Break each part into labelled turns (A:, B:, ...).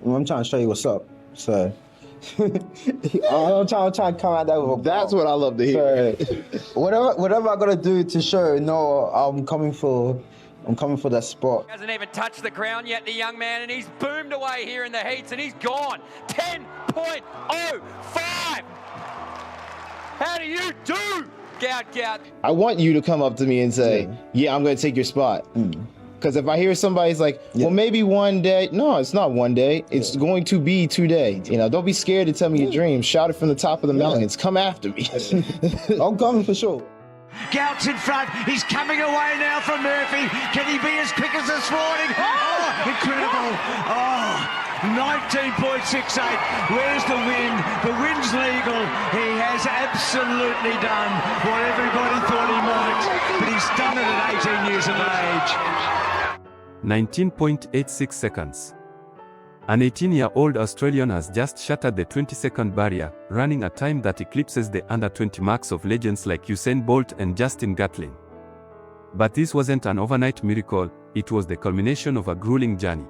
A: I'm trying to show you what's up. So I'm trying to come at that with a
B: That's what I love to hear.
A: So, whatever I gotta do to show, no, I'm coming for that spot.
C: Hasn't even touched the ground yet, the young man, and he's boomed away here in the heats, and he's gone. 10.05. How do you do, Gout Gout?
B: I want you to come up to me and say, yeah, I'm going to take your spot. Because if I hear somebody's like, well, maybe one day. No, it's not one day. It's going to be today. You know, don't be scared to tell me your dreams. Shout it from the top of the mountains. Come after me.
A: I'm coming for sure.
D: Gout's in front. He's coming away now from Murphy. Can he be as quick as this morning? Oh, incredible. Oh, 19.68. Where's the wind? The wind's legal. He has absolutely done what everybody thought he might, but he's done it at 18 years of age.
E: 19.86 seconds. An 18-year-old Australian has just shattered the 20-second barrier, running a time that eclipses the under-20 marks of legends like Usain Bolt and Justin Gatlin. But this wasn't an overnight miracle, it was the culmination of a grueling journey.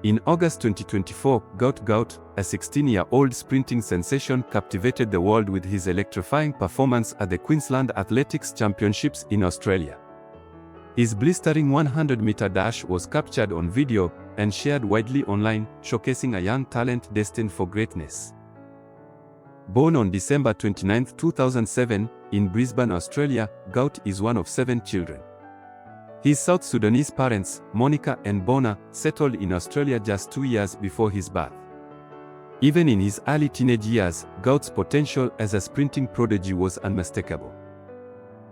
E: In August 2024, Gout Gout, a 16-year-old sprinting sensation, captivated the world with his electrifying performance at the Queensland Athletics Championships in Australia. His blistering 100-meter dash was captured on video and shared widely online, showcasing a young talent destined for greatness. Born on December 29, 2007, in Brisbane, Australia, Gout is one of 7 children. His South Sudanese parents, Monica and Bona, settled in Australia just 2 years before his birth. Even in his early teenage years, Gout's potential as a sprinting prodigy was unmistakable.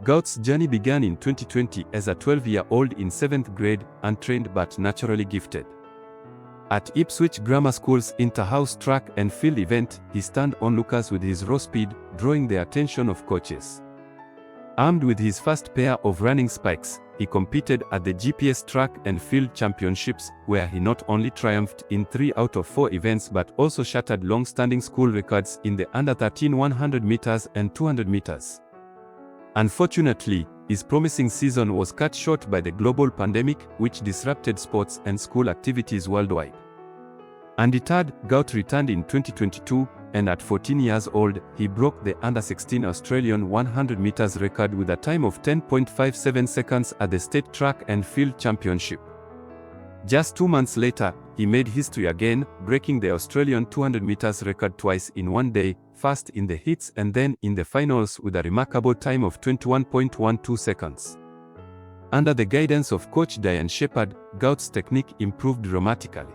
E: Gout's journey began in 2020 as a 12-year-old in 7th grade, untrained but naturally gifted. At Ipswich Grammar School's inter-house track and field event, he stunned onlookers with his raw speed, drawing the attention of coaches. Armed with his first pair of running spikes, he competed at the GPS Track and Field Championships, where he not only triumphed in 3 out of 4 events but also shattered long-standing school records in the under-13 100 meters and 200 meters. Unfortunately, his promising season was cut short by the global pandemic, which disrupted sports and school activities worldwide. Undeterred, Gout returned in 2022, and at 14 years old, he broke the under-16 Australian 100 meters record with a time of 10.57 seconds at the State Track and Field Championship. Just 2 months later, he made history again, breaking the Australian 200 meters record twice in one day, first in the heats and then in the finals with a remarkable time of 21.12 seconds. Under the guidance of coach Diane Shepherd, Gout's technique improved dramatically.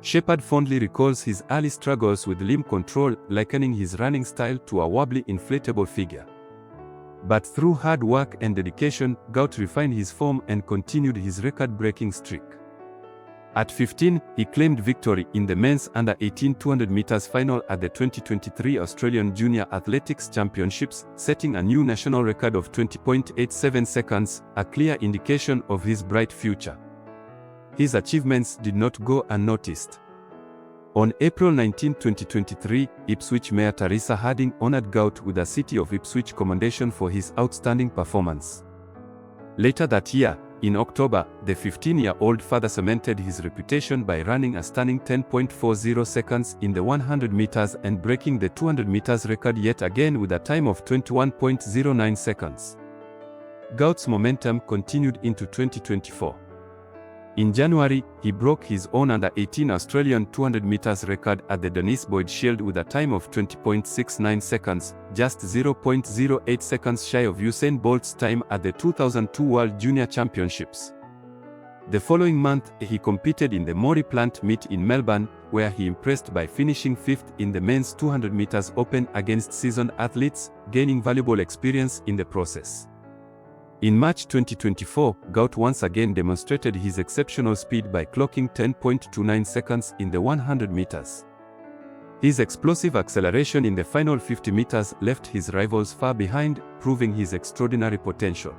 E: Shepherd fondly recalls his early struggles with limb control, likening his running style to a wobbly inflatable figure. But through hard work and dedication, Gout refined his form and continued his record-breaking streak. At 15, he claimed victory in the men's under-18 200 meters final at the 2023 Australian Junior Athletics Championships, setting a new national record of 20.87 seconds, a clear indication of his bright future. His achievements did not go unnoticed. On April 19, 2023, Ipswich Mayor Teresa Harding honored Gout with a City of Ipswich commendation for his outstanding performance. Later that year, in October, the 15-year-old father cemented his reputation by running a stunning 10.40 seconds in the 100 meters and breaking the 200 meters record yet again with a time of 21.09 seconds. Gout's momentum continued into 2024. In January, he broke his own under-18 Australian 200 meters record at the Dennis Boyd Shield with a time of 20.69 seconds, just 0.08 seconds shy of Usain Bolt's time at the 2002 World Junior Championships. The following month, he competed in the Maury Plant Meet in Melbourne, where he impressed by finishing 5th in the men's 200 meters open against seasoned athletes, gaining valuable experience in the process. In March 2024, Gout once again demonstrated his exceptional speed by clocking 10.29 seconds in the 100 meters. His explosive acceleration in the final 50 meters left his rivals far behind, proving his extraordinary potential.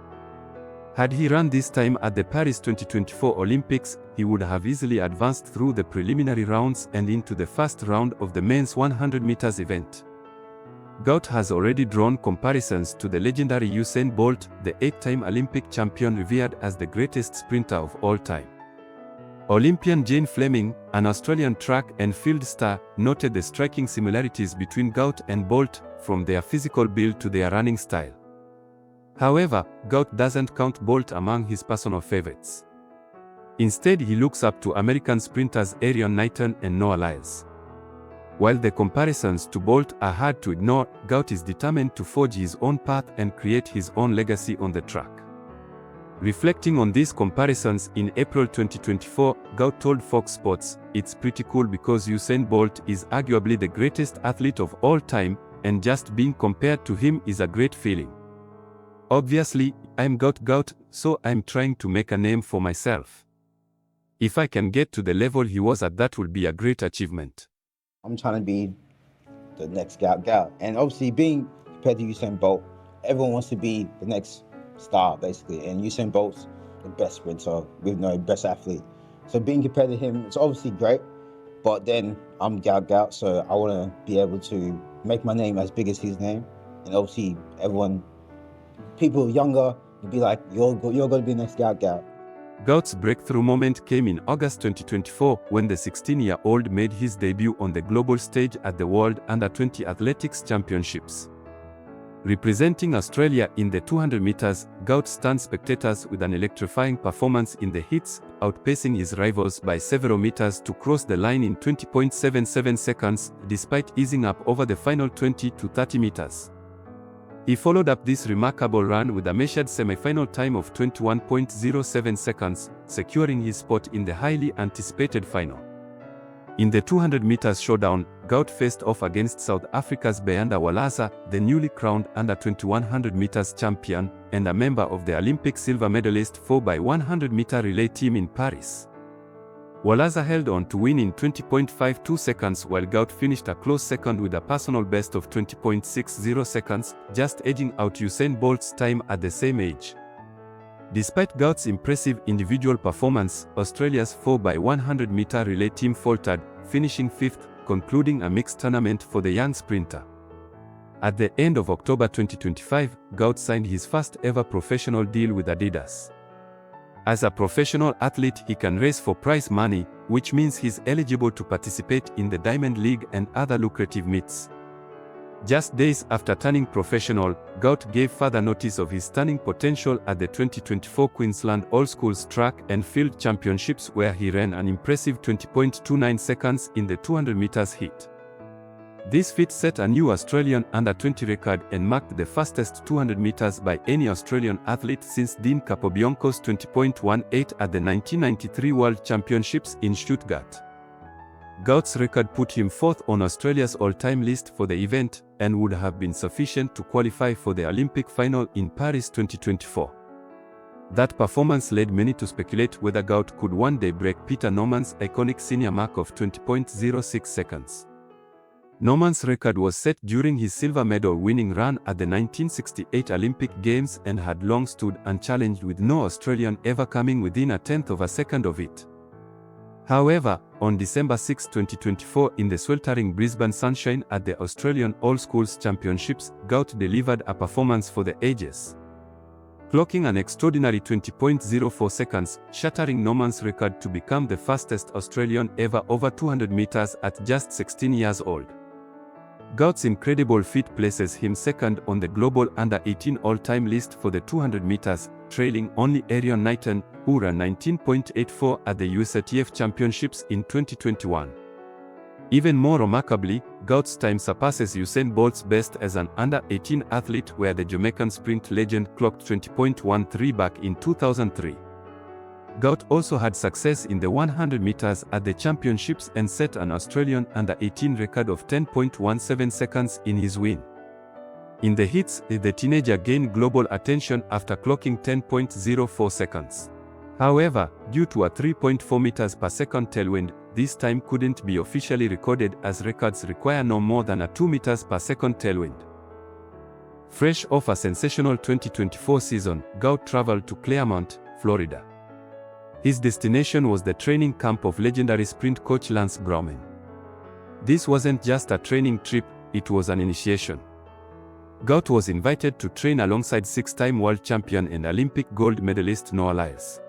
E: Had he run this time at the Paris 2024 Olympics, he would have easily advanced through the preliminary rounds and into the first round of the men's 100 meters event. Gout has already drawn comparisons to the legendary Usain Bolt, the 8-time Olympic champion revered as the greatest sprinter of all time. Olympian Jane Fleming, an Australian track and field star, noted the striking similarities between Gout and Bolt, from their physical build to their running style. However, Gout doesn't count Bolt among his personal favorites. Instead, he looks up to American sprinters Arion Knighton and Noah Lyles. While the comparisons to Bolt are hard to ignore, Gout is determined to forge his own path and create his own legacy on the track. Reflecting on these comparisons in April 2024, Gout told Fox Sports, "It's pretty cool because Usain Bolt is arguably the greatest athlete of all time, and just being compared to him is a great feeling. Obviously, I'm Gout Gout, so I'm trying to make a name for myself. If I can get to the level he was at, that would be a great achievement."
A: I'm trying to be the next Gout Gout. And obviously being compared to Usain Bolt, everyone wants to be the next star, basically. And Usain Bolt's the best sprinter, best athlete. So being compared to him, it's obviously great. But then I'm Gout Gout, so I want to be able to make my name as big as his name. And obviously people younger will be like, you're going to be the next Gout Gout.
E: Gout's breakthrough moment came in August 2024 when the 16-year-old made his debut on the global stage at the World Under-20 Athletics Championships. Representing Australia in the 200 meters, Gout stunned spectators with an electrifying performance in the heats, outpacing his rivals by several meters to cross the line in 20.77 seconds, despite easing up over the final 20 to 30 meters. He followed up this remarkable run with a measured semi-final time of 21.07 seconds, securing his spot in the highly anticipated final. In the 200 meters showdown, Gout faced off against South Africa's Beanda Walaza, the newly crowned under-2100 meters champion, and a member of the Olympic silver medalist 4x100 meter relay team in Paris. Walaza held on to win in 20.52 seconds while Gout finished a close second with a personal best of 20.60 seconds, just edging out Usain Bolt's time at the same age. Despite Gout's impressive individual performance, Australia's 4x100 meter relay team faltered, finishing 5th, concluding a mixed tournament for the young sprinter. At the end of October 2025, Gout signed his first ever professional deal with Adidas. As a professional athlete, he can race for prize money, which means he's eligible to participate in the Diamond League and other lucrative meets. Just days after turning professional, Gout gave further notice of his stunning potential at the 2024 Queensland All-Schools Track and Field Championships, where he ran an impressive 20.29 seconds in the 200 meters heat. This feat set a new Australian under-20 record and marked the fastest 200 meters by any Australian athlete since Dean Capobianco's 20.18 at the 1993 World Championships in Stuttgart. Gout's record put him 4th on Australia's all-time list for the event, and would have been sufficient to qualify for the Olympic final in Paris 2024. That performance led many to speculate whether Gout could one day break Peter Norman's iconic senior mark of 20.06 seconds. Norman's record was set during his silver medal-winning run at the 1968 Olympic Games and had long stood unchallenged, with no Australian ever coming within a tenth of a second of it. However, on December 6, 2024, in the sweltering Brisbane sunshine at the Australian All-Schools Championships, Gout delivered a performance for the ages, clocking an extraordinary 20.04 seconds, shattering Norman's record to become the fastest Australian ever over 200 meters at just 16 years old. Gout's incredible feat places him second on the global under-18 all-time list for the 200 meters, trailing only Arion Knighton, who ran 19.84 at the USATF Championships in 2021. Even more remarkably, Gout's time surpasses Usain Bolt's best as an under-18 athlete, where the Jamaican sprint legend clocked 20.13 back in 2003. Gout also had success in the 100 meters at the championships and set an Australian under-18 record of 10.17 seconds in his win. In the heats, the teenager gained global attention after clocking 10.04 seconds. However, due to a 3.4 meters per second tailwind, this time couldn't be officially recorded, as records require no more than a 2 meters per second tailwind. Fresh off a sensational 2024 season, Gout traveled to Claremont, Florida. His destination was the training camp of legendary sprint coach Lance Browman. This wasn't just a training trip, it was an initiation. Gout was invited to train alongside 6-time world champion and Olympic gold medalist Noah Lyles.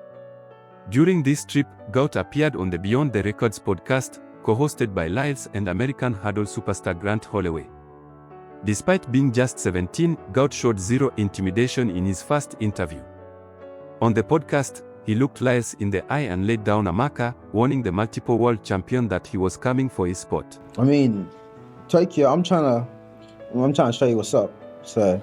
E: During this trip, Gout appeared on the Beyond the Records podcast, co-hosted by Lyles and American hurdle superstar Grant Holloway. Despite being just 17, Gout showed zero intimidation in his first interview. On the podcast, he looked Lyles in the eye and laid down a marker, warning the multiple world champion that he was coming for his spot.
A: I mean, Tokyo, I'm trying to show you what's up. So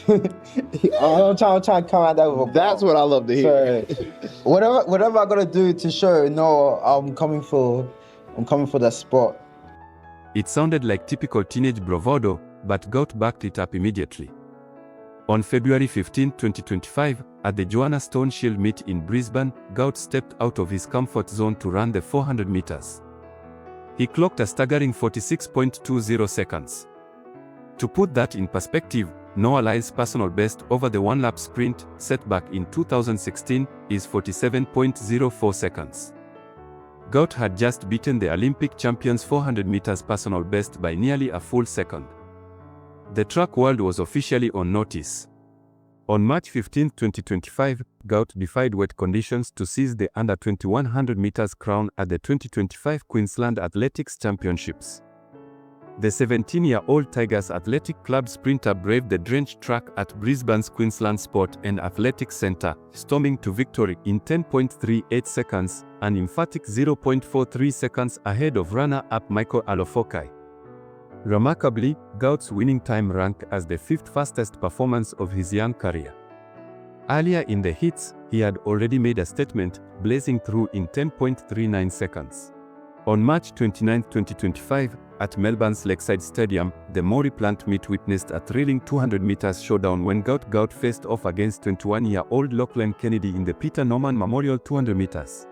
A: I'm trying to come out that with a
B: That's what I love to hear.
A: So, whatever I gotta do to show I'm coming for that spot.
E: It sounded like typical teenage bravado, but Gout backed it up immediately. On February 15, 2025, at the Joanna Stone Shield meet in Brisbane, Gout stepped out of his comfort zone to run the 400 meters. He clocked a staggering 46.20 seconds. To put that in perspective, Noah Lyles' personal best over the one-lap sprint, set back in 2016, is 47.04 seconds. Gout had just beaten the Olympic champion's 400 meters personal best by nearly a full second. The track world was officially on notice. On March 15, 2025, Gout defied wet conditions to seize the under 2100 meters crown at the 2025 Queensland Athletics Championships. The 17-year-old Tigers Athletic Club sprinter braved the drenched track at Brisbane's Queensland Sport and Athletics Centre, storming to victory in 10.38 seconds, an emphatic 0.43 seconds ahead of runner-up Michael Alofokai. Remarkably, Gout's winning time ranked as the fifth fastest performance of his young career. Earlier in the heats, he had already made a statement, blazing through in 10.39 seconds. On March 29, 2025, at Melbourne's Lakeside Stadium, the Maury Plant meet witnessed a thrilling 200 meters showdown when Gout Gout faced off against 21-year-old Lachlan Kennedy in the Peter Norman Memorial 200 meters.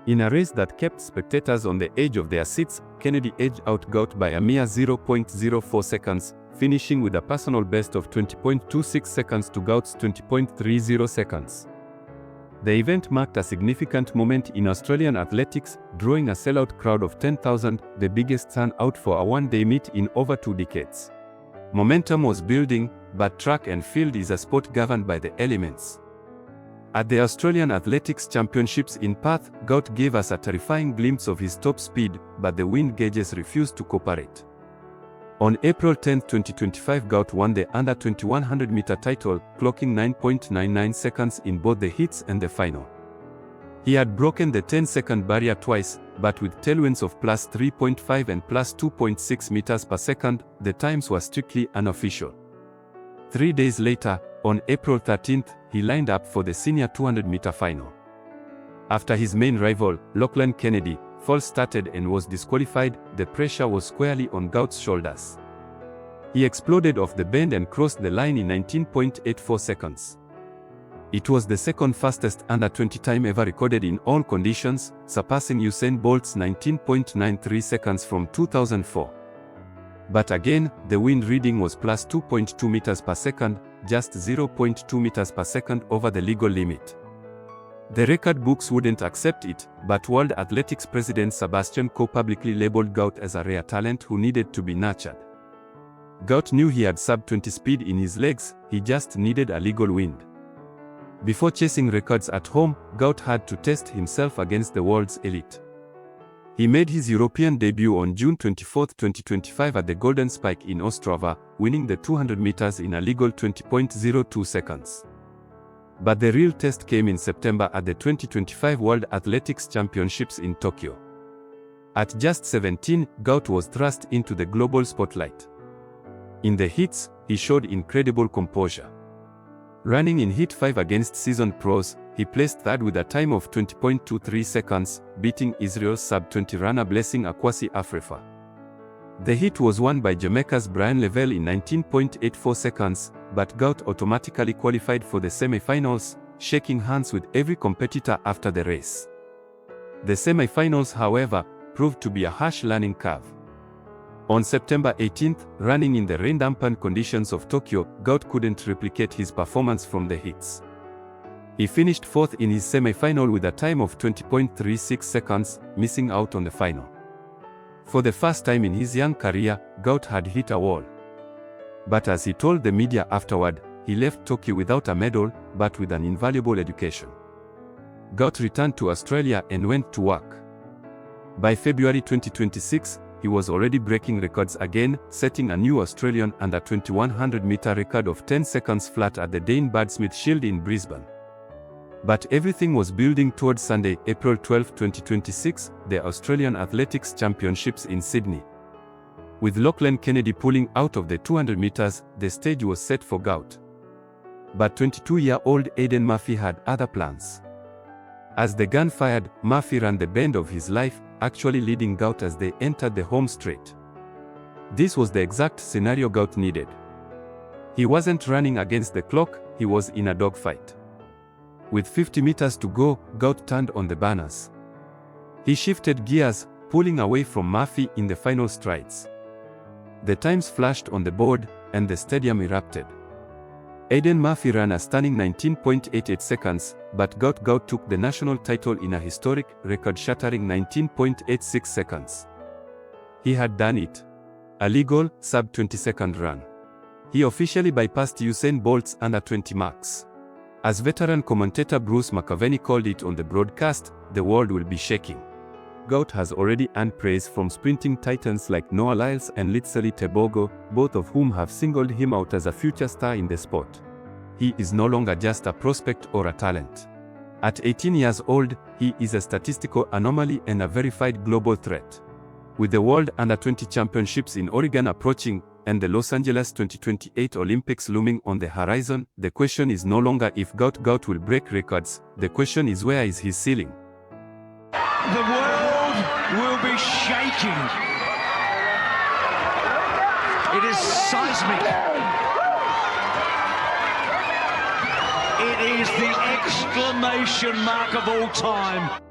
E: In a race that kept spectators on the edge of their seats, Kennedy edged out Gout by a mere 0.04 seconds, finishing with a personal best of 20.26 seconds to Gout's 20.30 seconds. The event marked a significant moment in Australian athletics, drawing a sellout crowd of 10,000, the biggest turnout for a one-day meet in over 2 decades. Momentum was building, but track and field is a sport governed by the elements. At the Australian Athletics Championships in Perth, Gout gave us a terrifying glimpse of his top speed, but the wind gauges refused to cooperate. On April 10, 2025, Gout won the under 2100 meter title, clocking 9.99 seconds in both the heats and the final. He had broken the 10-second barrier twice, but with tailwinds of plus 3.5 and plus 2.6 meters per second, the times were strictly unofficial. 3 days later, on April 13, he lined up for the senior 200-meter final. After his main rival, Lachlan Kennedy, false started and was disqualified, the pressure was squarely on Gout's shoulders. He exploded off the bend and crossed the line in 19.84 seconds. It was the second fastest under 20 time ever recorded in all conditions, surpassing Usain Bolt's 19.93 seconds from 2004. But again, the wind reading was plus 2.2 meters per second, just 0.2 meters per second over the legal limit. The record books wouldn't accept it, but World Athletics President Sebastian Coe publicly labeled Gout as a rare talent who needed to be nurtured. Gout knew he had sub-20 speed in his legs, he just needed a legal wind. Before chasing records at home, Gout had to test himself against the world's elite. He made his European debut on June 24, 2025 at the Golden Spike in Ostrava, winning the 200 meters in a legal 20.02 seconds. But the real test came in September at the 2025 World Athletics Championships in Tokyo. At just 17, Gout was thrust into the global spotlight. In the heats, he showed incredible composure. Running in Heat 5 against seasoned pros, he placed third with a time of 20.23 seconds, beating Israel's sub-20 runner Blessing Akwasi Afrefa. The heat was won by Jamaica's Brian Lavelle in 19.84 seconds, but Gout automatically qualified for the semi-finals, shaking hands with every competitor after the race. The semi-finals, however, proved to be a harsh learning curve. On September 18th, running in the rain-dampened conditions of Tokyo, Gout couldn't replicate his performance from the heats. He finished fourth in his semi-final with a time of 20.36 seconds, missing out on the final. For the first time in his young career, Gout had hit a wall. But as he told the media afterward, he left Tokyo without a medal, but with an invaluable education. Gout returned to Australia and went to work. By February 2026, he was already breaking records again, setting a new Australian under 2100-meter record of 10 seconds flat at the Dane Birdsmith Shield in Brisbane. But everything was building towards Sunday, April 12, 2026, the Australian Athletics Championships in Sydney. With Lachlan Kennedy pulling out of the 200 meters, the stage was set for Gout. But 22-year-old Aidan Murphy had other plans. As the gun fired, Murphy ran the bend of his life, actually leading Gout as they entered the home straight. This was the exact scenario Gout needed. He wasn't running against the clock, he was in a dogfight. With 50 meters to go, Gout turned on the banners. He shifted gears, pulling away from Murphy in the final strides. The times flashed on the board, and the stadium erupted. Aidan Murphy ran a stunning 19.88 seconds, but Gout Gout took the national title in a historic, record-shattering 19.86 seconds. He had done it. A legal, sub-20-second run. He officially bypassed Usain Bolt's under 20 marks. As veteran commentator Bruce McAvenny called it on the broadcast, the world will be shaking. Gout has already earned praise from sprinting titans like Noah Lyles and Litseli Tebogo, both of whom have singled him out as a future star in the sport. He is no longer just a prospect or a talent. At 18 years old, he is a statistical anomaly and a verified global threat. With the World Under-20 Championships in Oregon approaching, and the Los Angeles 2028 Olympics looming on the horizon, the question is no longer if Gout Gout will break records, the question is where is his ceiling?
D: The world will be shaking. It is seismic. It is the exclamation mark of all time.